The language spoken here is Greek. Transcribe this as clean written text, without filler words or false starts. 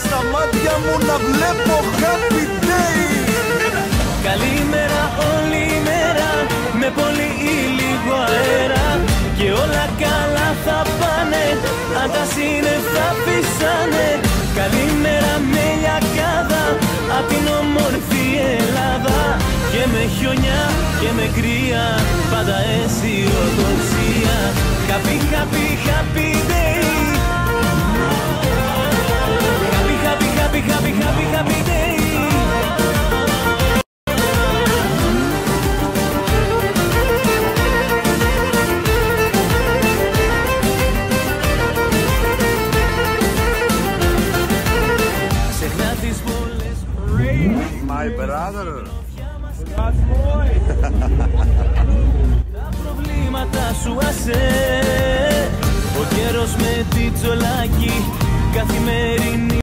στα μάτια μου να βλέπω happy day. Καλημέρα όλη η μέρα, με πολύ ή λίγο αέρα, και όλα καλά θα πάνε, αν τα σύννεφα φυσάνε. Καλημέρα με λιακάδα, απ' την όμορφη Ελλάδα, και με χιονιά και με κρύα, πάντα αισιοδοξία. Happy, happy, happy day. Happy, happy, happy, happy, happy, happy day. My brother. Τα προβλήματα σου άσε, ο καιρός με τη τζολάκι, καθημερινή.